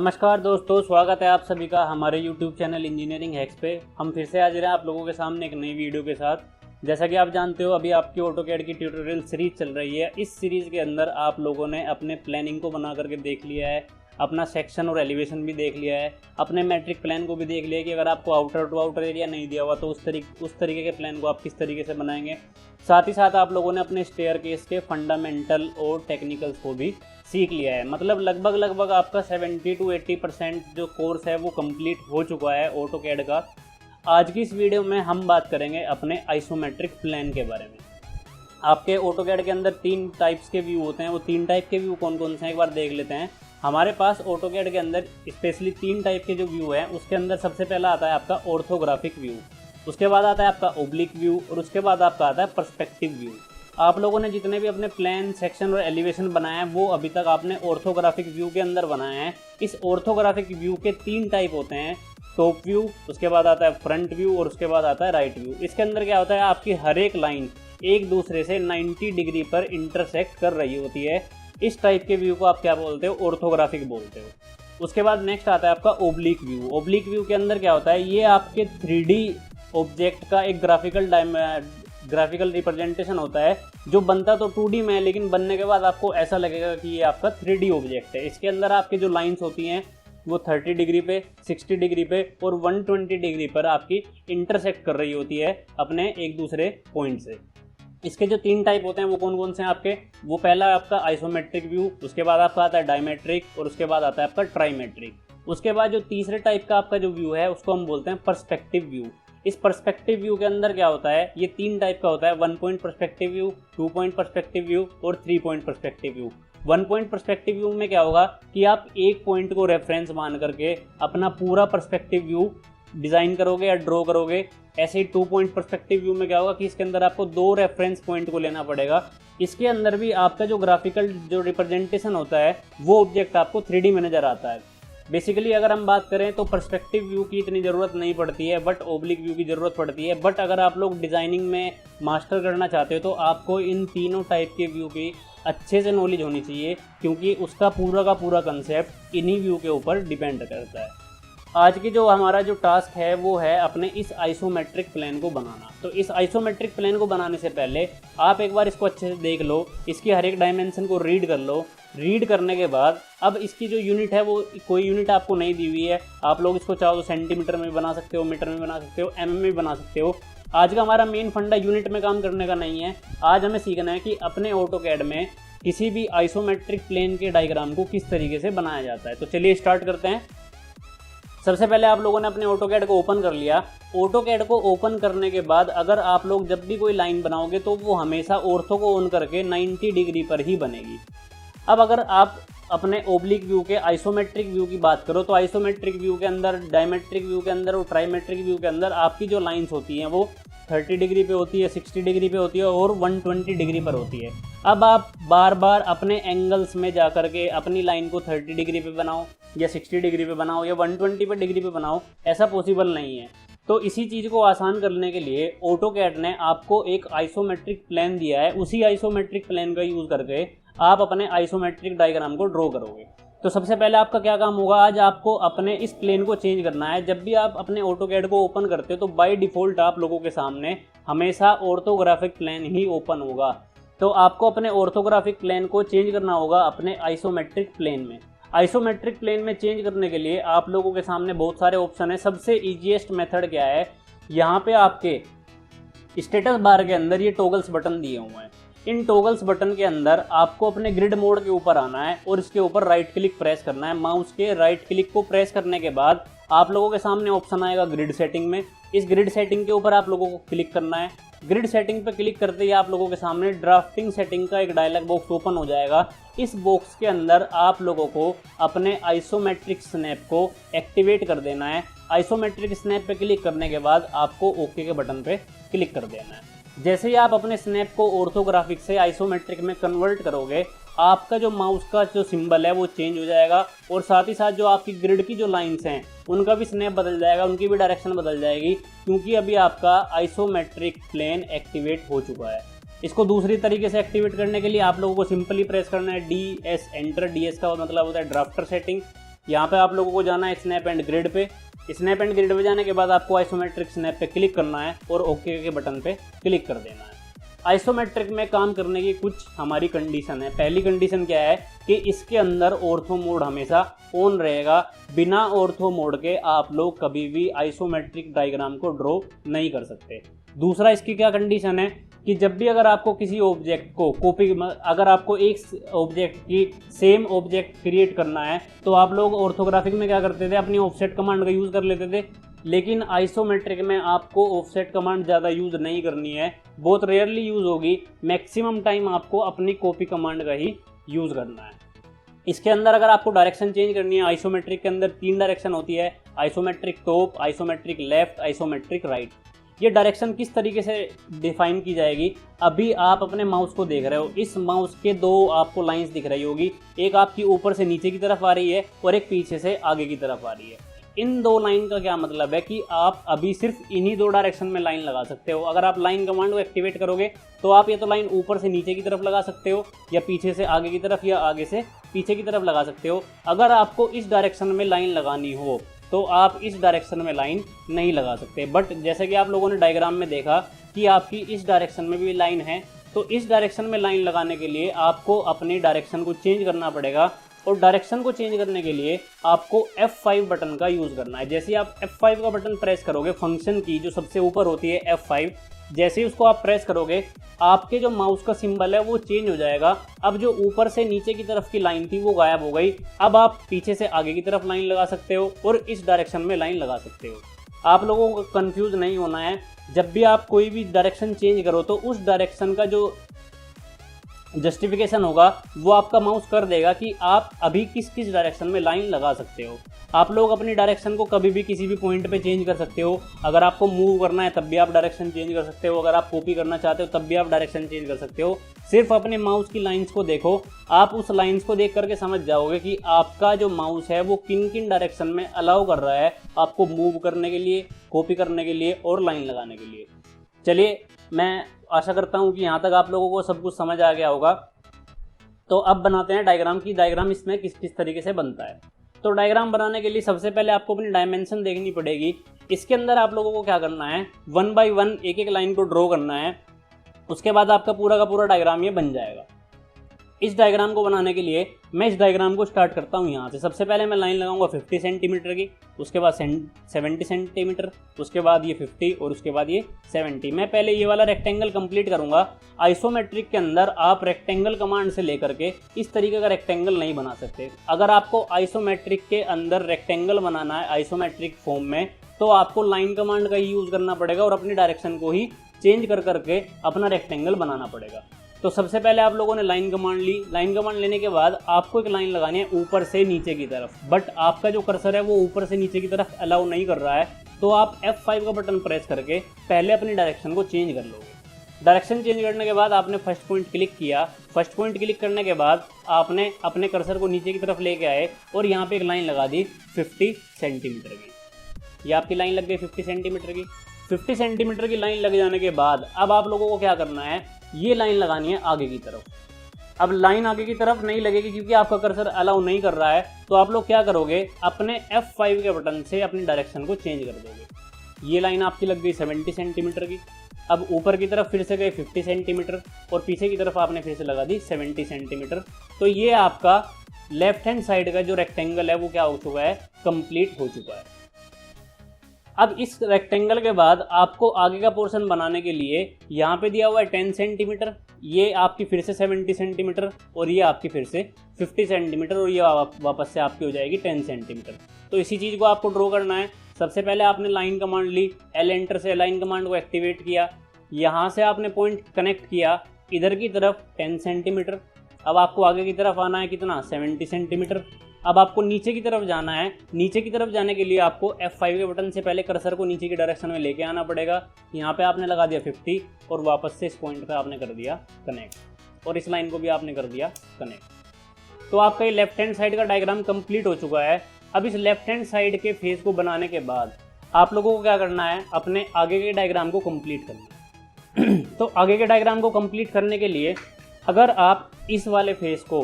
नमस्कार दोस्तों, स्वागत है आप सभी का हमारे YouTube चैनल इंजीनियरिंग हैक्स पे। हम फिर से हाजिर हैं आप लोगों के सामने एक नई वीडियो के साथ। जैसा कि आप जानते हो, अभी आपकी ऑटोकैड की ट्यूटोरियल सीरीज चल रही है। इस सीरीज़ के अंदर आप लोगों ने अपने प्लानिंग को बना करके देख लिया है, अपना सेक्शन और एलिवेशन भी देख लिया है, अपने मैट्रिक प्लान को भी देख लिया है कि अगर आपको आउटर टू आउटर एरिया नहीं दिया हुआ तो उस तरीके के प्लान को आप किस तरीके से बनाएंगे। साथ ही साथ आप लोगों ने अपने स्टेयरकेस के फंडामेंटल और टेक्निकल्स को भी सीख लिया है। मतलब लगभग आपका 70 to 80% जो कोर्स है वो कंप्लीट हो चुका है ऑटोकैड का। आज की इस वीडियो में हम बात करेंगे अपने आइसोमेट्रिक प्लान के बारे में। आपके ऑटोकैड के अंदर 3 टाइप्स के व्यू होते हैं। वो 3 टाइप के व्यू कौन कौन से हैं एक बार देख लेते हैं। हमारे पास ऑटोकैड के अंदर स्पेशली 3 टाइप के जो व्यू हैं, उसके अंदर सबसे पहला आता है आपका ऑर्थोग्राफिक व्यू, उसके बाद आता है आपका ओब्लिक व्यू और उसके बाद आपका आता है पर्सपेक्टिव व्यू। आप लोगों ने जितने भी अपने प्लान, सेक्शन और एलिवेशन बनाए हैं वो अभी तक आपने ऑर्थोग्राफिक व्यू के अंदर बनाए हैं। इस ऑर्थोग्राफिक व्यू के 3 टाइप होते हैं, टॉप व्यू, उसके बाद आता है फ्रंट व्यू और उसके बाद आता है राइट व्यू। इसके अंदर क्या होता है, आपकी हर एक लाइन एक दूसरे से 90 डिग्री पर इंटरसेक्ट कर रही होती है। इस टाइप के व्यू को आप क्या बोलते हो, ऑर्थोग्राफिक बोलते हो। उसके बाद नेक्स्ट आता है आपका ओब्लिक व्यू। ओब्लिक व्यू के अंदर क्या होता है, ये आपके 3D ऑब्जेक्ट का एक ग्राफिकल रिप्रेजेंटेशन होता है जो बनता तो 2D में है, लेकिन बनने के बाद आपको ऐसा लगेगा कि ये आपका 3D ऑब्जेक्ट है। इसके अंदर आपकी जो लाइंस होती हैं वो 30 डिग्री पे, 60 डिग्री पे और 120 डिग्री पर आपकी इंटरसेक्ट कर रही होती है अपने एक दूसरे पॉइंट से। इसके जो 3 टाइप होते हैं वो कौन कौन से हैं आपके, वो पहला आपका आइसोमेट्रिक व्यू, उसके बाद आपका आता है डायमेट्रिक और उसके बाद आता है आपका ट्राइमेट्रिक। उसके बाद जो तीसरे टाइप का आपका जो व्यू है उसको हम बोलते हैं पर्सपेक्टिव व्यू। इस पर्सपेक्टिव व्यू के अंदर क्या होता है, ये 3 टाइप का होता है, 1 point perspective view, 2 point perspective view और 3 point perspective view. 1 point perspective view में क्या होगा कि आप एक पॉइंट को रेफरेंस मान करके अपना पूरा पर्सपेक्टिव व्यू डिज़ाइन करोगे या ड्रॉ करोगे। ऐसे ही 2 पॉइंट पर्सपेक्टिव व्यू में क्या होगा कि इसके अंदर आपको 2 रेफरेंस पॉइंट को लेना पड़ेगा। इसके अंदर भी आपका जो ग्राफिकल जो रिप्रेजेंटेशन होता है वो ऑब्जेक्ट आपको 3D में नज़र आता है। बेसिकली अगर हम बात करें तो पर्सपेक्टिव व्यू की इतनी ज़रूरत नहीं पड़ती है, बट ओब्लिक व्यू की ज़रूरत पड़ती है। बट अगर आप लोग डिज़ाइनिंग में मास्टर करना चाहते हो तो आपको इन तीनों टाइप के व्यू की अच्छे से नॉलेज होनी चाहिए, क्योंकि उसका पूरा का पूरा कंसेप्ट इन्हीं व्यू के ऊपर डिपेंड करता है। आज की जो हमारा जो टास्क है वो है अपने इस आइसोमेट्रिक प्लान को बनाना। तो इस आइसोमेट्रिक प्लान को बनाने से पहले आप एक बार इसको अच्छे से देख लो, इसकी हर एक डायमेंशन को रीड कर लो। रीड करने के बाद अब इसकी जो यूनिट है वो कोई यूनिट आपको नहीं दी हुई है। आप लोग इसको चाहो तो सेंटीमीटर में बना सकते हो, मीटर में बना सकते हो, mm में बना सकते हो। आज का हमारा मेन फंडा यूनिट में काम करने का नहीं है। आज हमें सीखना है कि अपने ऑटोकैड में किसी भी आइसोमेट्रिक प्लेन के डायग्राम को किस तरीके से बनाया जाता है। तो चलिए स्टार्ट करते हैं। सबसे पहले आप लोगों ने अपने ऑटोकैड को ओपन कर लिया। ऑटोकैड को ओपन करने के बाद अगर आप लोग जब भी कोई लाइन बनाओगे तो वो हमेशा ऑर्थो को ऑन करके 90 डिग्री पर ही बनेगी। अब अगर आप अपने ओब्लिक व्यू के आइसोमेट्रिक व्यू की बात करो तो आइसोमेट्रिक व्यू के अंदर, डायमेट्रिक व्यू के अंदर और ट्राइमेट्रिक व्यू के अंदर आपकी जो लाइंस होती हैं वो 30 डिग्री पे होती है, 60 डिग्री पे होती है और 120 डिग्री पर होती है। अब आप बार बार अपने एंगल्स में जा करके अपनी लाइन को 30 डिग्री पे बनाओ या 60 डिग्री पे बनाओ या 120 पे डिग्री पे बनाओ, ऐसा पॉसिबल नहीं है। तो इसी चीज़ को आसान करने के लिए ऑटोकैड ने आपको एक आइसोमेट्रिक प्लान दिया है। उसी आइसोमेट्रिक प्लान का यूज़ करके आप अपने आइसोमेट्रिक डायग्राम को ड्रॉ करोगे। तो सबसे पहले आपका क्या काम होगा, आज आपको अपने इस प्लेन को चेंज करना है। जब भी आप अपने ऑटोकैड को ओपन करते हो तो बाय डिफ़ॉल्ट आप लोगों के सामने हमेशा ऑर्थोग्राफिक प्लेन ही ओपन होगा। तो आपको अपने ऑर्थोग्राफिक प्लेन को चेंज करना होगा अपने आइसोमेट्रिक प्लेन में। आइसोमेट्रिक प्लेन में चेंज करने के लिए आप लोगों के सामने बहुत सारे ऑप्शन है। सबसे ईजीएस्ट मेथड क्या है, यहाँ पे आपके स्टेटस बार के अंदर ये टॉगल्स बटन दिए हुए हैं। इन टॉगल्स बटन के अंदर आपको अपने ग्रिड मोड के ऊपर आना है और इसके ऊपर राइट क्लिक प्रेस करना है। माउस के राइट क्लिक को प्रेस करने के बाद आप लोगों के सामने ऑप्शन आएगा ग्रिड सेटिंग में। इस ग्रिड सेटिंग के ऊपर आप लोगों को क्लिक करना है। ग्रिड सेटिंग पर क्लिक करते ही आप लोगों के सामने ड्राफ्टिंग सेटिंग का एक डायलॉग बॉक्स ओपन हो जाएगा। इस बॉक्स के अंदर आप लोगों को अपने आइसोमेट्रिक स्नैप को एक्टिवेट कर देना है। आइसोमेट्रिक स्नैप पे क्लिक करने के बाद आपको ओके के बटन पे क्लिक कर देना है। जैसे ही आप अपने स्नैप को ऑर्थोग्राफिक से आइसोमेट्रिक में कन्वर्ट करोगे, आपका जो माउस का जो सिंबल है वो चेंज हो जाएगा और साथ ही साथ जो आपकी ग्रिड की जो लाइंस हैं उनका भी स्नैप बदल जाएगा, उनकी भी डायरेक्शन बदल जाएगी, क्योंकि अभी आपका आइसोमेट्रिक प्लेन एक्टिवेट हो चुका है। इसको दूसरी तरीके से एक्टिवेट करने के लिए आप लोगों को सिंपली प्रेस करना है DS एंटर। DS का मतलब होता है ड्राफ्टर सेटिंग। यहाँ पे आप लोगों को जाना है स्नैप एंड ग्रिड पे। स्नैप एंड ग्रिड पे जाने के बाद आपको आइसोमेट्रिक स्नैप पे क्लिक करना है और ओके के बटन पे क्लिक कर देना है। आइसोमेट्रिक में काम करने की कुछ हमारी कंडीशन है। पहली कंडीशन क्या है कि इसके अंदर ऑर्थो मोड हमेशा ऑन रहेगा। बिना ऑर्थो मोड के आप लोग कभी भी आइसोमेट्रिक डायग्राम को ड्रॉ नहीं कर सकते। दूसरा इसकी क्या कंडीशन है कि जब भी अगर आपको किसी ऑब्जेक्ट को अगर आपको एक ऑब्जेक्ट की सेम ऑब्जेक्ट क्रिएट करना है तो आप लोग ऑर्थोग्राफिक में क्या करते थे, अपनी ऑफसेट कमांड का यूज़ कर लेते थे। लेकिन आइसोमेट्रिक में आपको ऑफसेट कमांड ज़्यादा यूज़ नहीं करनी है, बहुत रेयरली यूज़ होगी। मैक्सिमम टाइम आपको अपनी कॉपी कमांड का ही यूज़ करना है। इसके अंदर अगर आपको डायरेक्शन चेंज करनी है, आइसोमेट्रिक के अंदर 3 डायरेक्शन होती है, isometric top, isometric left, isometric right. ये डायरेक्शन किस तरीके से डिफाइन की जाएगी, अभी आप अपने माउस को देख रहे हो। इस माउस के 2 आपको लाइंस दिख रही होगी, एक आपकी ऊपर से नीचे की तरफ आ रही है और एक पीछे से आगे की तरफ आ रही है। इन 2 लाइन का क्या मतलब है कि आप अभी सिर्फ इन्हीं 2 डायरेक्शन में लाइन लगा सकते हो। अगर आप लाइन कमांड को एक्टिवेट करोगे तो आप या तो लाइन ऊपर से नीचे की तरफ लगा सकते हो या पीछे से आगे की तरफ या आगे से पीछे की तरफ लगा सकते हो। अगर आपको इस डायरेक्शन में लाइन लगानी हो तो आप इस डायरेक्शन में लाइन नहीं लगा सकते। बट जैसे कि आप लोगों ने डायग्राम में देखा कि आपकी इस डायरेक्शन में भी लाइन है, तो इस डायरेक्शन में लाइन लगाने के लिए आपको अपनी डायरेक्शन को चेंज करना पड़ेगा। और डायरेक्शन को चेंज करने के लिए आपको F5 बटन का यूज़ करना है। जैसे ही आप F5 का बटन प्रेस करोगे, फंक्शन की जो सबसे ऊपर होती है F5, जैसे ही उसको आप प्रेस करोगे आपके जो माउस का सिंबल है वो चेंज हो जाएगा। अब जो ऊपर से नीचे की तरफ की लाइन थी वो गायब हो गई। अब आप पीछे से आगे की तरफ लाइन लगा सकते हो और इस डायरेक्शन में लाइन लगा सकते हो। आप लोगों को कंफ्यूज नहीं होना है। जब भी आप कोई भी डायरेक्शन चेंज करो तो उस डायरेक्शन का जो जस्टिफिकेशन होगा वो आपका माउस कर देगा कि आप अभी किस किस डायरेक्शन में लाइन लगा सकते हो। आप लोग अपनी डायरेक्शन को कभी भी किसी भी पॉइंट पे चेंज कर सकते हो। अगर आपको मूव करना है तब भी आप डायरेक्शन चेंज कर सकते हो। अगर आप कॉपी करना चाहते हो तब भी आप डायरेक्शन चेंज कर सकते हो। सिर्फ अपने माउस की लाइंस को देखो, आप उस लाइंस को देख करके समझ जाओगे कि आपका जो माउस है वो किन किन डायरेक्शन में अलाउ कर रहा है आपको मूव करने के लिए, कॉपी करने के लिए और लाइन लगाने के लिए। चलिए, मैं आशा करता हूँ कि यहाँ तक आप लोगों को सब कुछ समझ आ गया होगा। तो अब बनाते हैं डायग्राम की डायग्राम इसमें किस किस तरीके से बनता है। तो डायग्राम बनाने के लिए सबसे पहले आपको अपनी डायमेंशन देखनी पड़ेगी। इसके अंदर आप लोगों को क्या करना है, 1 बाय 1 एक एक लाइन को ड्रॉ करना है। उसके बाद आपका पूरा का पूरा डायग्राम ये बन जाएगा। इस डायग्राम को बनाने के लिए मैं इस डायग्राम को स्टार्ट करता हूँ यहाँ से। सबसे पहले मैं लाइन लगाऊंगा 50 सेंटीमीटर की, उसके बाद 70 सेंटीमीटर, उसके बाद ये 50 और उसके बाद ये 70। मैं पहले ये वाला रेक्टेंगल कंप्लीट करूँगा। आइसोमेट्रिक के अंदर आप रेक्टेंगल कमांड से लेकर के इस तरीके का रेक्टेंगल नहीं बना सकते। अगर आपको आइसोमेट्रिक के अंदर रेक्टेंगल बनाना है आइसोमेट्रिक फॉर्म में तो आपको लाइन कमांड का यूज़ करना पड़ेगा और अपनी डायरेक्शन को ही चेंज कर करके अपना रेक्टेंगल बनाना पड़ेगा। तो सबसे पहले आप लोगों ने लाइन कमांड ली। लाइन कमांड लेने के बाद आपको एक लाइन लगानी है ऊपर से नीचे की तरफ, बट आपका जो कर्सर है वो ऊपर से नीचे की तरफ अलाउ नहीं कर रहा है, तो आप F5 का बटन प्रेस करके पहले अपनी डायरेक्शन को चेंज कर लोगे। डायरेक्शन चेंज करने के बाद आपने फर्स्ट पॉइंट क्लिक किया। फर्स्ट पॉइंट क्लिक करने के बाद आपने अपने कर्सर को नीचे की तरफ लेके आए और यहाँ पे एक लाइन लगा दी 50 सेंटीमीटर की। ये आपकी लाइन लग गई 50 सेंटीमीटर की। 50 सेंटीमीटर की लाइन लग जाने के बाद अब आप लोगों को क्या करना है, ये लाइन लगानी है आगे की तरफ। अब लाइन आगे की तरफ नहीं लगेगी क्योंकि आपका कर्सर अलाउ नहीं कर रहा है, तो आप लोग क्या करोगे, अपने F5 के बटन से अपनी डायरेक्शन को चेंज कर दोगे। ये लाइन आपकी लग गई 70 सेंटीमीटर की। अब ऊपर की तरफ फिर से गए 50 सेंटीमीटर और पीछे की तरफ आपने फिर से लगा दी 70 सेंटीमीटर। तो ये आपका लेफ्ट हैंड साइड का जो रेक्टेंगल है वो क्या हो चुका है, कंप्लीट हो चुका है। अब इस रेक्टेंगल के बाद आपको आगे का पोर्शन बनाने के लिए यहाँ पे दिया हुआ है 10 सेंटीमीटर, ये आपकी फिर से 70 सेंटीमीटर और ये आपकी फिर से 50 सेंटीमीटर और ये वापस से आपकी हो जाएगी 10 सेंटीमीटर। तो इसी चीज़ को आपको ड्रॉ करना है। सबसे पहले आपने लाइन कमांड ली, L एंटर से लाइन कमांड को एक्टिवेट किया। यहाँ से आपने पॉइंट कनेक्ट किया इधर की तरफ 10 सेंटीमीटर। अब आपको आगे की तरफ आना है कितना, 70 सेंटीमीटर। अब आपको नीचे की तरफ जाना है। नीचे की तरफ जाने के लिए आपको F5 के बटन से पहले कर्सर को नीचे की डायरेक्शन में लेके आना पड़ेगा। यहाँ पे आपने लगा दिया 50 और वापस से इस पॉइंट पे आपने कर दिया कनेक्ट और इस लाइन को भी आपने कर दिया कनेक्ट। तो आपका ये लेफ्ट हैंड साइड का डायग्राम कंप्लीट हो चुका है। अब इस लेफ्ट हैंड साइड के फेस को बनाने के बाद आप लोगों को क्या करना है, अपने आगे के डायग्राम को कंप्लीट करना है। तो आगे के डायग्राम को कंप्लीट करने के लिए अगर आप इस वाले फेस को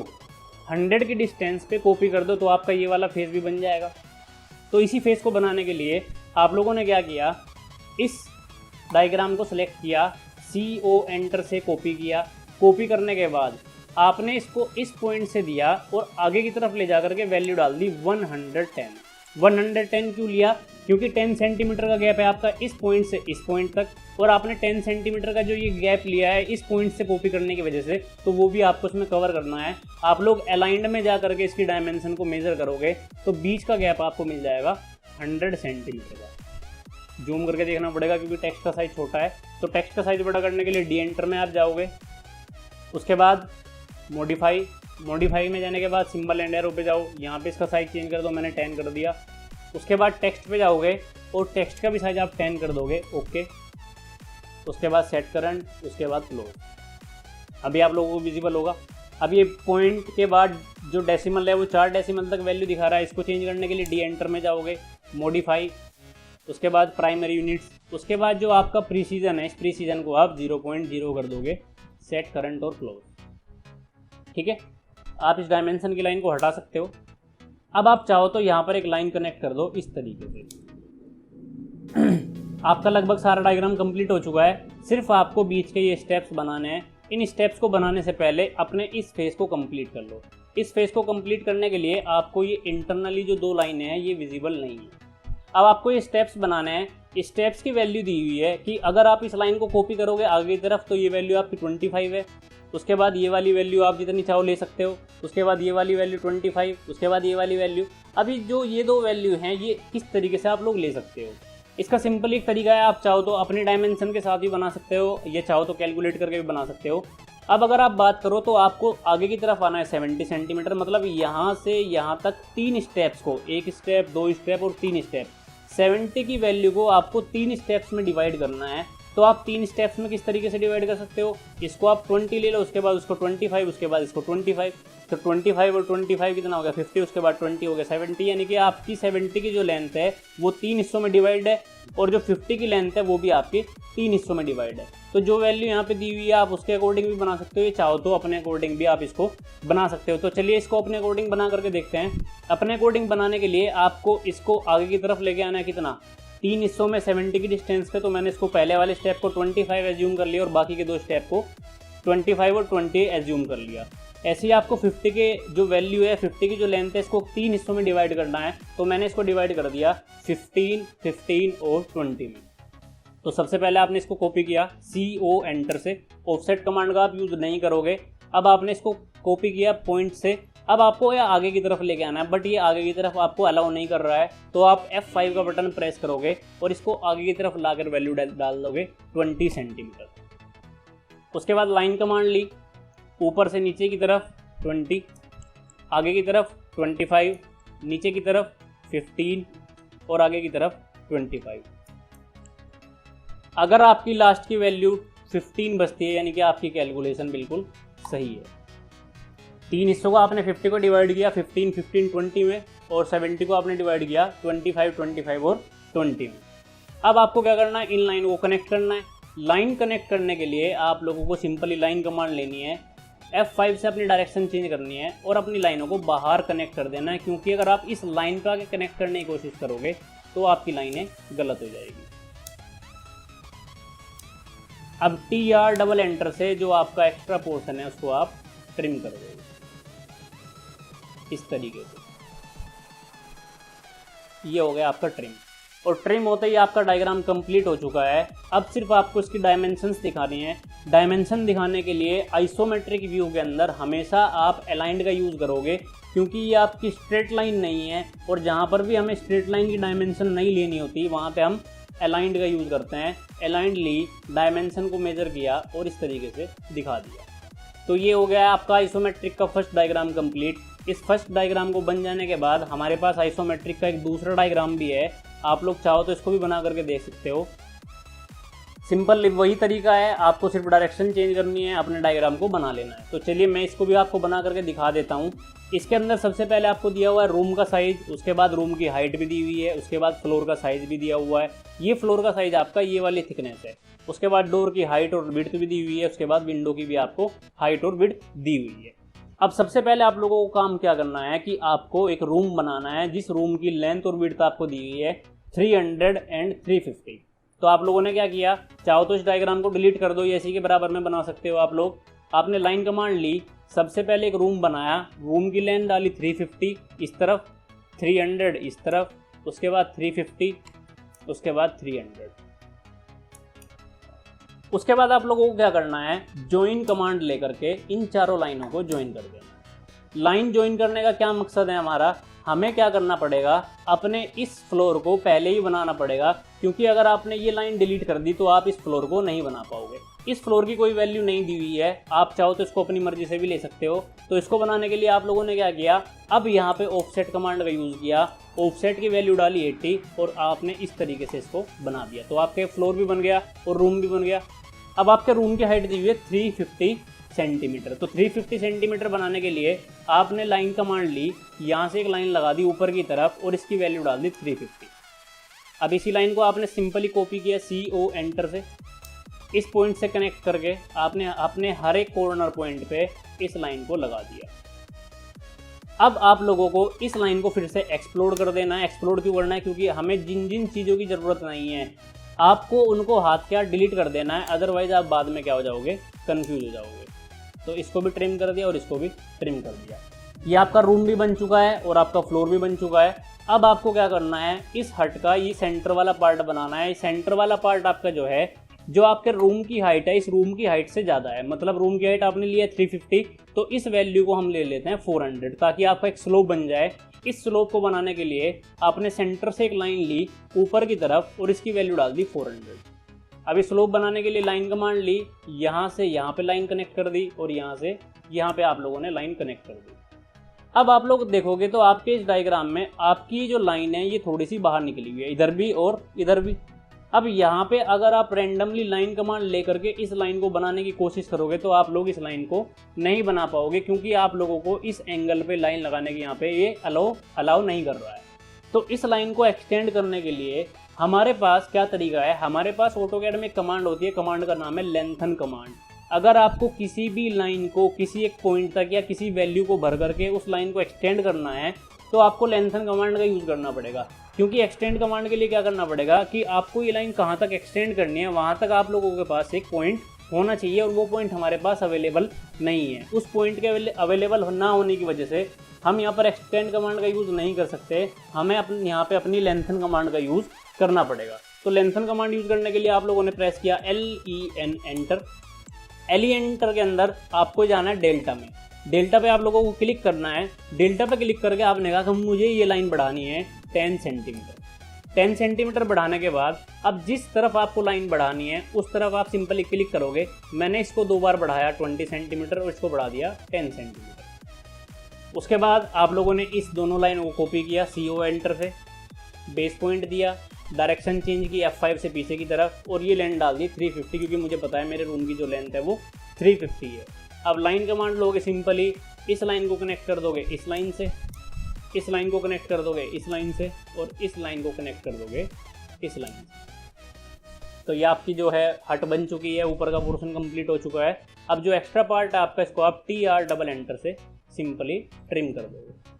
100 की डिस्टेंस पे कॉपी कर दो तो आपका ये वाला फेस भी बन जाएगा। तो इसी फेस को बनाने के लिए आप लोगों ने क्या किया, इस डायग्राम को सिलेक्ट किया, CO एंटर से कॉपी किया। कॉपी करने के बाद आपने इसको इस पॉइंट से दिया और आगे की तरफ ले जा करके वैल्यू डाल दी 110। 110 क्यों लिया, क्योंकि 10 सेंटीमीटर का गैप है आपका इस पॉइंट से इस पॉइंट तक, और आपने 10 सेंटीमीटर का जो ये गैप लिया है इस पॉइंट से कॉपी करने की वजह से, तो वो भी आपको इसमें कवर करना है। आप लोग अलाइंड में जा करके इसकी डायमेंशन को मेजर करोगे तो बीच का गैप आपको मिल जाएगा 100 सेंटीमीटर का। जूम करके देखना पड़ेगा क्योंकि टेक्स्ट का साइज छोटा है। तो टेक्स्ट का साइज बड़ा करने के लिए डी एंटर में आप जाओगे। उसके बाद मॉडिफाई में जाने के बाद सिंबल एंड एरो पे जाओ, यहाँ पे इसका साइज चेंज कर दो, मैंने 10 कर दिया। उसके बाद टेक्स्ट पे जाओगे और टेक्स्ट का भी साइज आप 10 कर दोगे, ओके। उसके बाद सेट करंट, उसके बाद क्लोज। अभी आप लोगों को विजिबल होगा। अब ये पॉइंट के बाद जो डेसिमल है वो 4 डेसिमल तक वैल्यू दिखा रहा है। इसको चेंज करने के लिए डी एंटर में जाओगे, मॉडिफाई, उसके बाद प्राइमरी यूनिट्स, उसके बाद जो आपका प्रीसीजन है इस प्रीसीजन को आप 0.0 कर दोगे, सेट करंट और क्लोज, ठीक है। आप इस डायमेंशन की लाइन को हटा सकते हो। अब आप चाहो तो यहाँ पर एक लाइन कनेक्ट कर दो इस तरीके से। आपका लगभग सारा डायग्राम कंप्लीट हो चुका है, सिर्फ आपको बीच के ये स्टेप्स बनाने हैं। इन स्टेप्स को बनाने से पहले अपने इस फेस को कंप्लीट कर लो। इस फेस को कंप्लीट करने के लिए आपको ये इंटरनली जो 2 लाइनें हैं ये विजिबल नहीं है। अब आपको ये स्टेप्स बनाने हैं। स्टेप्स की वैल्यू दी हुई है कि अगर आप इस लाइन को कॉपी करोगे आगे की तरफ तो ये वैल्यू आपकी 25 है। उसके बाद ये वाली वैल्यू आप जितनी चाहो ले सकते हो। उसके बाद ये वाली वैल्यू 25, उसके बाद ये वाली वैल्यू। अभी जो ये 2 वैल्यू हैं ये किस तरीके से आप लोग ले सकते हो, इसका सिंपल एक तरीका है। आप चाहो तो अपने डायमेंशन के साथ भी बना सकते हो, ये चाहो तो कैलकुलेट करके भी बना सकते हो। अब अगर आप बात करो तो आपको आगे की तरफ आना है 70 सेंटीमीटर, मतलब यहाँ से यहाँ तक 3 स्टेप्स को, 1 स्टेप, 2 स्टेप और 3 स्टेप, 70 की वैल्यू को आपको 3 स्टेप्स में डिवाइड करना है। तो आप 3 स्टेप्स में किस तरीके से डिवाइड कर सकते हो, इसको आप 20 ले लो, उसके बाद उसको 25, उसके बाद इसको 25, तो 25 और 25 कितना हो गया 50, उसके बाद 20 हो गया 70, यानी कि आपकी 70 की जो लेंथ है वो 3 हिस्सों में डिवाइड है और जो 50 की लेंथ है वो भी आपकी 3 हिस्सों में डिवाइड है। तो जो वैल्यू यहाँ पे दी हुई है आप उसके अकॉर्डिंग भी बना सकते हो, ये चाहो तो अपने अकॉर्डिंग भी आप इसको बना सकते हो। तो चलिए इसको अपने अकॉर्डिंग बना करके देखते हैं। अपने अकॉर्डिंग बनाने के लिए आपको इसको आगे की तरफ लेके आना है कितना, 3 हिस्सों में 70 की डिस्टेंस पे। तो मैंने इसको पहले वाले स्टेप को 25 एज्यूम कर लिया और बाकी के 2 स्टेप को 25 और 20 एज्यूम कर लिया। ऐसे ही आपको 50 के जो वैल्यू है, 50 की जो लेंथ है, इसको 3 हिस्सों में डिवाइड करना है। तो मैंने इसको डिवाइड कर दिया 15, 15 और 20 में। तो सबसे पहले आपने इसको कॉपी किया CO एंटर से, ऑफसेट कमांड का आप यूज़ नहीं करोगे। अब आपने इसको कॉपी किया पॉइंट से, अब आपको यह आगे की तरफ लेके आना है, बट ये आगे की तरफ आपको अलाउ नहीं कर रहा है। तो आप F5 का बटन प्रेस करोगे और इसको आगे की तरफ लाकर वैल्यू डाल दोगे 20 सेंटीमीटर। उसके बाद लाइन कमांड ली, ऊपर से नीचे की तरफ 20, आगे की तरफ 25, नीचे की तरफ 15 और आगे की तरफ 25। अगर आपकी लास्ट की वैल्यू 15 बचती है यानी कि आपकी कैलकुलेशन बिल्कुल सही है। 3 हिस्सों को आपने 50 को डिवाइड किया 15, 15, 20 में, और 70 को आपने डिवाइड किया 25, 25 और 20 में। अब आपको क्या करना है, इन लाइन को कनेक्ट करना है। लाइन कनेक्ट करने के लिए आप लोगों को सिंपली लाइन कमांड लेनी है, F5 से अपनी डायरेक्शन चेंज करनी है और अपनी लाइनों को बाहर कनेक्ट कर देना है, क्योंकि अगर आप इस लाइन पर आके कनेक्ट करने की कोशिश करोगे तो आपकी लाइनें गलत हो जाएगी। अब TR डबल एंटर से जो आपका एक्स्ट्रा पोर्शन है उसको आप ट्रिम कर दोगे इस तरीके से। ये हो गया आपका ट्रिम, और ट्रिम होते ही आपका डायग्राम कंप्लीट हो चुका है। अब सिर्फ आपको इसकी डायमेंशंस दिखानी है। डायमेंशन दिखाने के लिए आइसोमेट्रिक व्यू के अंदर हमेशा आप अलाइंड का यूज़ करोगे, क्योंकि ये आपकी स्ट्रेट लाइन नहीं है, और जहाँ पर भी हमें स्ट्रेट लाइन की डायमेंशन नहीं लेनी होती वहाँ पे हम अलाइंड का यूज़ करते हैं। अलाइंड ली, डायमेंशन को मेजर किया और इस तरीके से दिखा दिया। तो ये हो गया आपका आइसोमेट्रिक का फर्स्ट डायग्राम कंप्लीट। इस फर्स्ट डायग्राम को बन जाने के बाद हमारे पास आइसोमेट्रिक का एक दूसरा डायग्राम भी है। आप लोग चाहो तो इसको भी बना करके देख सकते हो। सिंपल वही तरीका है, आपको सिर्फ डायरेक्शन चेंज करनी है, अपने डायग्राम को बना लेना है। तो चलिए मैं इसको भी आपको बना करके दिखा देता हूँ। इसके अंदर सबसे पहले आपको दिया हुआ है रूम का साइज़, उसके बाद रूम की हाइट भी दी हुई है, उसके बाद फ्लोर का साइज़ भी दिया हुआ है। ये फ्लोर का साइज़ आपका ये वाली थिकनेस है। उसके बाद डोर की हाइट और विड्थ भी दी हुई है, उसके बाद विंडो की भी आपको हाइट और विड्थ दी हुई है। अब सबसे पहले आप लोगों को काम क्या करना है कि आपको एक रूम बनाना है जिस रूम की लेंथ और विड्थ आपको दी हुई है 300 एंड 350। तो आप लोगों ने क्या किया, चाहो तो इस डायग्राम को डिलीट कर दो, ये इसी के बराबर में बना सकते हो आप लोग। आपने लाइन कमांड ली, सबसे पहले एक रूम बनाया, रूम की लेंथ डाली 350 इस तरफ, 300 इस तरफ, उसके बाद 350, उसके बाद 300। उसके बाद आप लोगों को क्या करना है, ज्वाइन कमांड लेकर के इन चारों लाइनों को ज्वाइन कर देना। लाइन ज्वाइन करने का क्या मकसद है हमारा, हमें क्या करना पड़ेगा, अपने इस फ्लोर को पहले ही बनाना पड़ेगा, क्योंकि अगर आपने ये लाइन डिलीट कर दी तो आप इस फ्लोर को नहीं बना पाओगे। इस फ्लोर की कोई वैल्यू नहीं दी हुई है, आप चाहो तो इसको अपनी मर्जी से भी ले सकते हो। तो इसको बनाने के लिए आप लोगों ने क्या किया, अब यहाँ पे ऑफसेट कमांड का यूज़ किया, ऑफसेट की वैल्यू डाली 80 और आपने इस तरीके से इसको बना दिया। तो आपके फ्लोर भी बन गया और रूम भी बन गया। अब आपके रूम की हाइट दी हुई है 350 सेंटीमीटर। तो 350 सेंटीमीटर बनाने के लिए आपने लाइन कमांड ली, यहाँ से एक लाइन लगा दी ऊपर की तरफ और इसकी वैल्यू डाल दी 350। अब इसी लाइन को आपने सिंपली कॉपी किया CO एंटर से, इस पॉइंट से कनेक्ट करके आपने अपने हर एक कॉर्नर पॉइंट पे इस लाइन को लगा दिया। अब आप लोगों को इस लाइन को फिर से एक्सप्लोर कर देना है। एक्सप्लोर क्यों करना है, क्योंकि हमें जिन जिन चीज़ों की ज़रूरत नहीं है आपको उनको हाथ क्या डिलीट कर देना है, अदरवाइज आप बाद में क्या हो जाओगे, कंफ्यूज हो जाओगे। तो इसको भी ट्रिम कर दिया और इसको भी ट्रिम कर दिया। ये आपका रूम भी बन चुका है और आपका फ्लोर भी बन चुका है। अब आपको क्या करना है, इस हट का ये सेंटर वाला पार्ट बनाना है। सेंटर वाला पार्ट आपका जो है, जो आपके रूम की हाइट है, इस रूम की हाइट से ज़्यादा है। मतलब रूम की हाइट आपने लिया 350, तो इस वैल्यू को हम ले लेते हैं 400, ताकि आपका एक स्लोप बन जाए। इस स्लोप को बनाने के लिए आपने सेंटर से एक लाइन ली ऊपर की तरफ और इसकी वैल्यू डाल दी 400। अब इस स्लोप बनाने के लिए लाइन कमांड ली, यहाँ से यहाँ पे लाइन कनेक्ट कर दी और यहाँ से यहाँ पे आप लोगों ने लाइन कनेक्ट कर दी। अब आप लोग देखोगे तो आपके इस डायग्राम में आपकी जो लाइन है ये थोड़ी सी बाहर निकली हुई है, इधर भी और इधर भी। अब यहाँ पे अगर आप रैंडमली लाइन कमांड लेकर के इस लाइन को बनाने की कोशिश करोगे तो आप लोग इस लाइन को नहीं बना पाओगे, क्योंकि आप लोगों को इस एंगल पे लाइन लगाने के यहाँ पे ये अलाउ नहीं कर रहा है। तो इस लाइन को एक्सटेंड करने के लिए हमारे पास क्या तरीका है, हमारे पास ऑटोकैड में कमांड होती है, कमांड का नाम है लेंथन कमांड। अगर आपको किसी भी लाइन को किसी एक पॉइंट तक या किसी वैल्यू को भर करके उस लाइन को एक्सटेंड करना है तो आपको लेंथन कमांड का यूज़ करना पड़ेगा। क्योंकि एक्सटेंड कमांड के लिए क्या करना पड़ेगा कि आपको ये लाइन कहाँ तक एक्सटेंड करनी है, वहाँ तक आप लोगों के पास एक पॉइंट होना चाहिए और वो पॉइंट हमारे पास अवेलेबल नहीं है। उस पॉइंट के अवेलेबल ना होने की वजह से हम यहाँ पर एक्सटेंड कमांड का यूज़ नहीं कर सकते, हमें यहाँ पे अपनी लेंथन कमांड का यूज़ करना पड़ेगा। तो लेंथन कमांड यूज़ करने के लिए आप लोगों ने प्रेस किया LEN एंटर। LE एंटर के अंदर आपको जाना है डेल्टा में। डेल्टा पे आप लोगों को क्लिक करना है। डेल्टा पे क्लिक करके आपने कहा कि मुझे ये लाइन बढ़ानी है 10 सेंटीमीटर। 10 सेंटीमीटर बढ़ाने के बाद अब जिस तरफ आपको लाइन बढ़ानी है उस तरफ आप सिंपली क्लिक करोगे। मैंने इसको 2 बार बढ़ाया 20 सेंटीमीटर और इसको बढ़ा दिया 10 सेंटीमीटर। उसके बाद आप लोगों ने इस दोनों लाइनों को कॉपी किया, CO एंटर से, बेस पॉइंट दिया, डायरेक्शन चेंज की F5 से पीछे की तरफ और ये लेंथ डाल दी 350, क्योंकि मुझे पता है मेरे रूम की जो लेंथ है वो 350 है। अब लाइन कमांड लोगे, सिंपली इस लाइन को कनेक्ट कर दोगे इस लाइन से, इस लाइन को कनेक्ट कर दोगे इस लाइन से और इस लाइन को कनेक्ट कर दोगे इस लाइन से। तो ये आपकी जो है हट बन चुकी है, ऊपर का पोर्शन कंप्लीट हो चुका है। अब जो एक्स्ट्रा पार्ट है आपका, इसको आप TR डबल एंटर से सिंपली ट्रिम कर दोगे।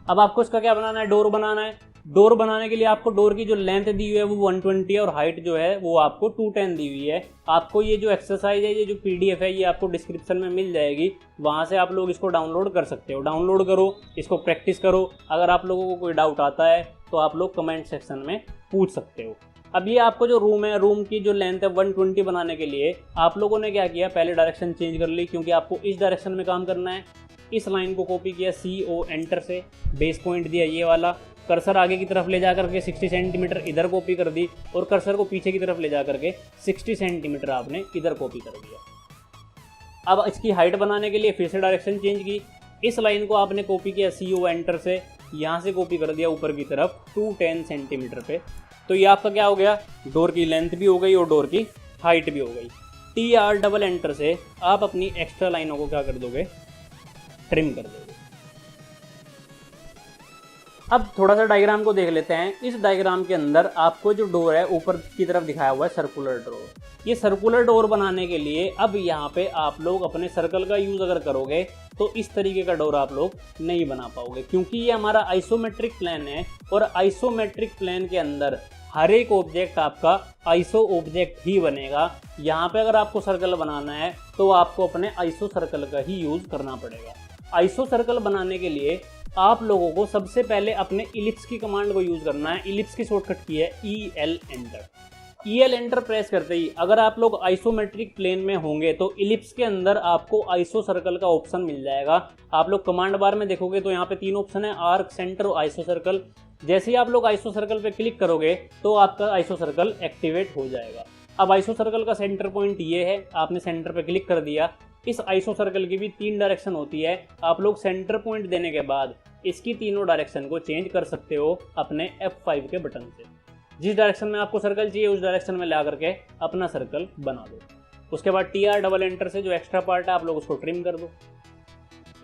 अब आपको इसका क्या बनाना है, डोर बनाना है। डोर बनाने के लिए आपको डोर की जो लेंथ दी हुई है वो 120 है और हाइट जो है वो आपको 210 दी हुई है। आपको ये जो एक्सरसाइज है, ये जो PDF है, ये आपको डिस्क्रिप्शन में मिल जाएगी, वहाँ से आप लोग इसको डाउनलोड कर सकते हो। डाउनलोड करो, इसको प्रैक्टिस करो। अगर आप लोगों को कोई डाउट आता है तो आप लोग कमेंट सेक्शन में पूछ सकते हो। अब ये आपको जो रूम है, रूम की जो लेंथ है 120 बनाने के लिए आप लोगों ने क्या किया, पहले डायरेक्शन चेंज कर ली, क्योंकि आपको इस डायरेक्शन में काम करना है। इस लाइन को कॉपी किया CO एंटर से, बेस पॉइंट दिया ये वाला, कर्सर आगे की तरफ ले जा करके 60 सेंटीमीटर इधर कॉपी कर दी और कर्सर को पीछे की तरफ ले जा करके 60 सेंटीमीटर आपने इधर कॉपी कर दिया। अब इसकी हाइट बनाने के लिए फिर से डायरेक्शन चेंज की। इस लाइन को आपने कॉपी किया CO एंटर से, यहाँ से कॉपी कर दिया ऊपर की तरफ 210 सेंटीमीटर पे। तो ये आपका क्या हो गया, डोर की लेंथ भी हो गई और डोर की हाइट भी हो गई। TR डबल एंटर से आप अपनी एक्स्ट्रा लाइनों को क्या कर दोगे, ट्रिम कर दोगे। अब थोड़ा सा डायग्राम को देख लेते हैं। इस डायग्राम के अंदर आपको जो डोर है ऊपर की तरफ दिखाया हुआ है सर्कुलर डोर। ये सर्कुलर डोर बनाने के लिए अब यहाँ पे आप लोग अपने सर्कल का यूज़ अगर करोगे तो इस तरीके का डोर आप लोग नहीं बना पाओगे, क्योंकि ये हमारा आइसोमेट्रिक प्लेन है और आइसोमेट्रिक प्लेन के अंदर हर एक ऑब्जेक्ट आपका आइसो ऑब्जेक्ट ही बनेगा। यहाँ पे अगर आपको सर्कल बनाना है तो आपको अपने आइसो सर्कल का ही यूज़ करना पड़ेगा। आइसो सर्कल बनाने के लिए आप लोगों को सबसे पहले अपने इलिप्स की कमांड को यूज़ करना है। इलिप्स की शॉर्टकट की है EL enter. EL enter press करते ही अगर आप लोग आइसोमेट्रिक प्लेन में होंगे तो इलिप्स के अंदर आपको आइसो सर्कल का ऑप्शन मिल जाएगा। आप लोग कमांड बार में देखोगे तो यहाँ पे 3 ऑप्शन है, आर्क, सेंटर और आइसो सर्कल। जैसे ही आप लोग आइसो सर्कल पे क्लिक करोगे तो आपका आइसो सर्कल एक्टिवेट हो जाएगा। अब आइसो सर्कल का सेंटर पॉइंट ये है, आपने सेंटर पे क्लिक कर दिया। इस आइसो सर्कल की भी 3 डायरेक्शन होती है। आप लोग सेंटर पॉइंट देने के बाद इसकी तीनों डायरेक्शन को चेंज कर सकते हो अपने F5 के बटन से। जिस डायरेक्शन में आपको सर्कल चाहिए उस डायरेक्शन में ला करके अपना सर्कल बना दो। उसके बाद TR डबल एंटर से जो एक्स्ट्रा पार्ट है आप लोग उसको ट्रिम कर दो।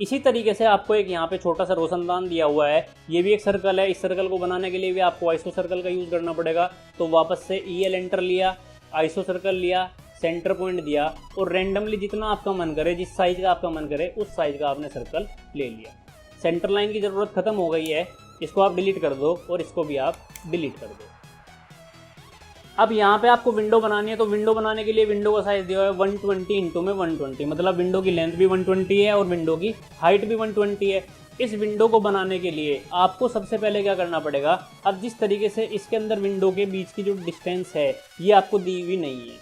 इसी तरीके से आपको एक यहाँ पे छोटा सा रोशनदान दिया हुआ है, ये भी एक सर्कल है। इस सर्कल को बनाने के लिए भी आपको आइसो सर्कल का यूज़ करना पड़ेगा। तो वापस से EL एंटर लिया, आइसो सर्कल लिया, सेंटर पॉइंट दिया और रेंडमली जितना आपका मन करे, जिस साइज का आपका मन करे उस साइज का आपने सर्कल ले लिया। सेंटर लाइन की ज़रूरत खत्म हो गई है, इसको आप डिलीट कर दो और इसको भी आप डिलीट कर दो। अब यहाँ पे आपको विंडो बनानी है, तो विंडो बनाने के लिए विंडो का साइज दिया हुआ है 120 इंटू में 120, मतलब विंडो की लेंथ भी 120 है और विंडो की हाइट भी 120 है। इस विंडो को बनाने के लिए आपको सबसे पहले क्या करना पड़ेगा, अब जिस तरीके से इसके अंदर विंडो के बीच की जो डिस्टेंस है ये आपको दी हुई नहीं है,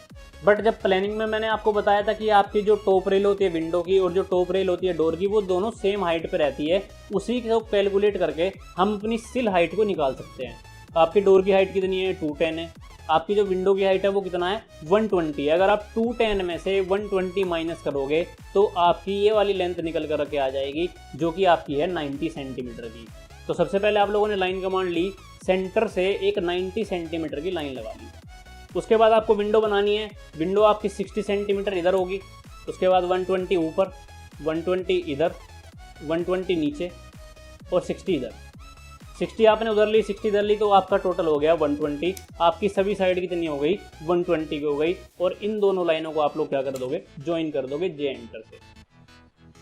बट जब प्लानिंग में मैंने आपको बताया था कि आपकी जो टॉप रेल होती है विंडो की और जो टॉप रेल होती है डोर की वो दोनों सेम हाइट पे रहती है। उसी को कैलकुलेट करके हम अपनी सिल हाइट को निकाल सकते हैं। आपकी डोर की हाइट कितनी है, 210 है। आपकी जो विंडो की हाइट है वो कितना है, 120 है। अगर आप 210 में से 120 माइनस करोगे तो आपकी ये वाली लेंथ निकल कर के आ जाएगी जो कि आपकी है 90 सेंटीमीटर की। तो सबसे पहले आप लोगों ने लाइन कमांड ली, सेंटर से एक 90 सेंटीमीटर की लाइन लगा ली। उसके बाद आपको विंडो बनानी है। विंडो आपकी 60 सेंटीमीटर इधर होगी, उसके बाद 120 ऊपर, 120 इधर, 120 नीचे और 60 इधर। 60 आपने उधर ली, 60 इधर ली, तो आपका टोटल हो गया 120। आपकी सभी साइड कितनी हो गई, 120 की हो गई। और इन दोनों लाइनों को आप लोग क्या कर दोगे, ज्वाइन कर दोगे J एंटर से।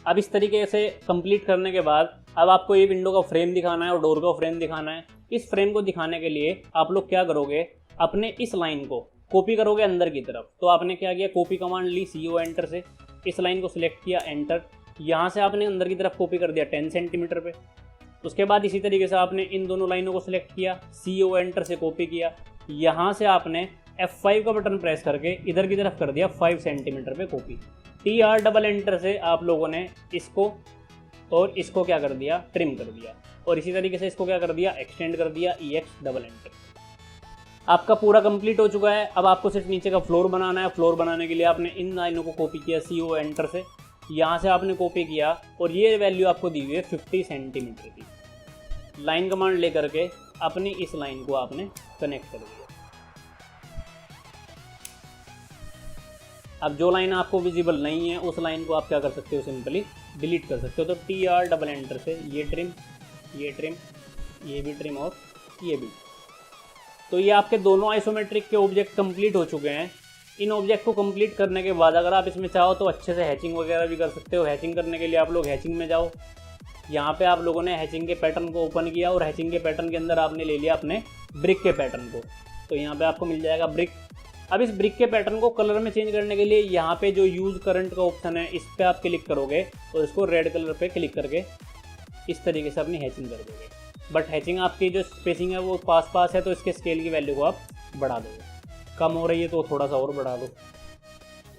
अब इस तरीके से कंप्लीट करने के बाद अब आपको ये विंडो का फ्रेम दिखाना है और डोर का फ्रेम दिखाना है। इस फ्रेम को दिखाने के लिए आप लोग क्या करोगे, अपने इस लाइन को कॉपी करोगे अंदर की तरफ। तो आपने क्या किया, कॉपी कमांड ली CO एंटर से, इस लाइन को सिलेक्ट किया, एंटर। यहाँ से आपने अंदर की तरफ कॉपी कर दिया 10 सेंटीमीटर पे। उसके बाद इसी तरीके से आपने इन दोनों लाइनों को सिलेक्ट किया, CO एंटर से कॉपी किया। यहाँ से आपने F5 का बटन प्रेस करके इधर की तरफ कर दिया 5 सेंटीमीटर पे कॉपी। TR डबल एंटर से आप लोगों ने इसको और इसको क्या कर दिया, ट्रिम कर दिया। और इसी तरीके से इसको क्या कर दिया, एक्सटेंड कर दिया, EX डबल एंटर। आपका पूरा कंप्लीट हो चुका है। अब आपको सिर्फ नीचे का फ्लोर बनाना है। फ्लोर बनाने के लिए आपने इन लाइनों को कॉपी किया CO एंटर से, यहाँ से आपने कॉपी किया और ये वैल्यू आपको दी हुई है 50 सेंटीमीटर की। लाइन कमांड लेकर के अपनी इस लाइन को आपने कनेक्ट कर दिया। अब जो लाइन आपको विजिबल नहीं है उस लाइन को आप क्या कर सकते हो, सिंपली डिलीट कर सकते हो। तो TR डबल एंटर से ये ट्रिम, ये ट्रिम, ये भी ट्रिम और ये भी। तो ये आपके दोनों आइसोमेट्रिक के ऑब्जेक्ट कंप्लीट हो चुके हैं। इन ऑब्जेक्ट को कंप्लीट करने के बाद अगर आप इसमें चाहो तो अच्छे से हैचिंग वगैरह भी कर सकते हो। हैचिंग करने के लिए आप लोग हैचिंग में जाओ। यहाँ पे आप लोगों ने हैचिंग के पैटर्न को ओपन किया और हैचिंग के पैटर्न के अंदर आपने ले लिया अपने ब्रिक के पैटर्न को। तो यहाँ पे आपको मिल जाएगा ब्रिक। अब इस ब्रिक के पैटर्न को कलर में चेंज करने के लिए यहाँ पे जो यूज़ करंट का ऑप्शन है इस पर आप क्लिक करोगे और इसको रेड कलर पे क्लिक करके इस तरीके से अपनी हैचिंग कर दोगे। बट हैचिंग आपकी जो स्पेसिंग है वो पास पास है तो इसके स्केल की वैल्यू को आप बढ़ा दोगे। कम हो रही है तो थोड़ा सा और बढ़ा दो,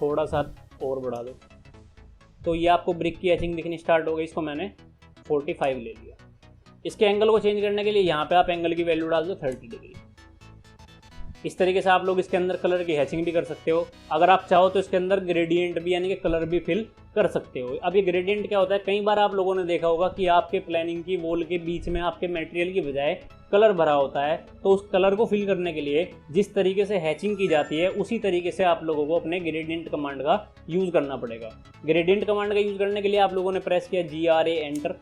थोड़ा सा और बढ़ा दो। तो ये आपको ब्रिक की हैचिंग दिखनी स्टार्ट हो गई। इसको मैंने 45 ले लिया। इसके एंगल को चेंज करने के लिए यहाँ पे आप एंगल की वैल्यू डाल दो 30 डिग्री। इस तरीके से आप लोग इसके अंदर कलर की हैचिंग भी कर सकते हो। अगर आप चाहो तो इसके अंदर ग्रेडियंट भी यानी कि कलर भी फिल कर सकते हो। अब ये ग्रेडियंट क्या होता है, कई बार आप लोगों ने देखा होगा कि आपके प्लानिंग की वॉल के बीच में आपके मटेरियल की बजाय कलर भरा होता है। तो उस कलर को फिल करने के लिए जिस तरीके से हैचिंग की जाती है उसी तरीके से आप लोगों को अपने ग्रेडियंट कमांड का यूज़ करना पड़ेगा। ग्रेडियंट कमांड का यूज़ करने के लिए आप लोगों ने प्रेस किया GRA एंटर।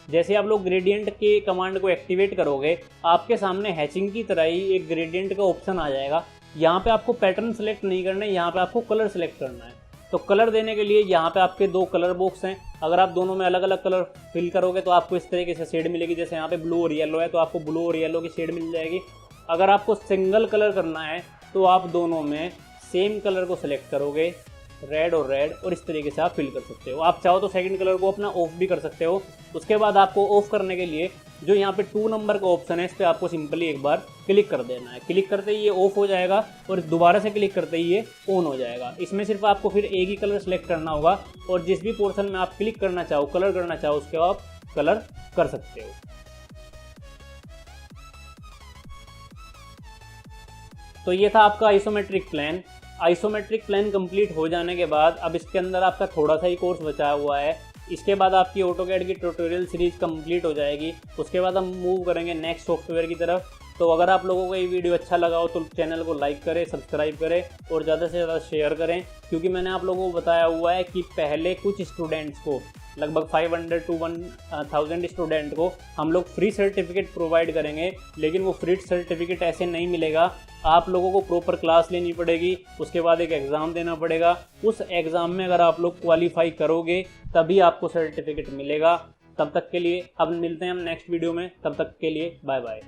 जैसे आप लोग ग्रेडियंट के कमांड को एक्टिवेट करोगे, आपके सामने हैचिंग की तरह ही एक ग्रेडियंट का ऑप्शन आ जाएगा। यहाँ पे आपको पैटर्न सेलेक्ट नहीं करना है, यहाँ पे आपको कलर सेलेक्ट करना है। तो कलर देने के लिए यहाँ पे आपके 2 कलर बॉक्स हैं। अगर आप दोनों में अलग अलग कलर फिल करोगे तो आपको इस तरीके से शेड मिलेगी। जैसे यहाँ पे ब्लू और येलो है तो आपको ब्लू और येलो की शेड मिल जाएगी। अगर आपको सिंगल कलर करना है तो आप दोनों में सेम कलर को सिलेक्ट करोगे, रेड और इस तरीके से आप फिल कर सकते हो। आप चाहो तो सेकंड कलर को अपना ऑफ भी कर सकते हो। उसके बाद आपको ऑफ करने के लिए जो यहाँ पे 2 नंबर का ऑप्शन है, इस पर आपको सिंपली एक बार क्लिक कर देना है। क्लिक करते ही ये ऑफ हो जाएगा और दोबारा से क्लिक करते ही ये ऑन हो जाएगा। इसमें सिर्फ आपको फिर एक ही कलर सेलेक्ट करना होगा और जिस भी पोर्शन में आप क्लिक करना चाहो, कलर करना चाहो, उसके आप कलर कर सकते हो। तो ये था आपका isometric plan. Isometric plan complete हो जाने के बाद अब इसके अंदर आपका थोड़ा सा ही कोर्स बचा हुआ है। इसके बाद आपकी ऑटोकैड की ट्यूटोरियल सीरीज कंप्लीट हो जाएगी। उसके बाद हम मूव करेंगे नेक्स्ट सॉफ्टवेयर की तरफ। तो अगर आप लोगों को ये वीडियो अच्छा लगा हो तो चैनल को लाइक करें, सब्सक्राइब करें और ज़्यादा से ज़्यादा शेयर करें, क्योंकि मैंने आप लोगों को बताया हुआ है कि पहले कुछ स्टूडेंट्स को, लगभग 500 to 1000 स्टूडेंट को हम लोग फ्री सर्टिफिकेट प्रोवाइड करेंगे। लेकिन वो फ्री सर्टिफिकेट ऐसे नहीं मिलेगा, आप लोगों को प्रॉपर क्लास लेनी पड़ेगी, उसके बाद एक एग्ज़ाम देना पड़ेगा। उस एग्ज़ाम में अगर आप लोग क्वालिफाई करोगे तभी आपको सर्टिफिकेट मिलेगा। तब तक के लिए अब मिलते हैं हम नेक्स्ट वीडियो में। तब तक के लिए बाय बाय।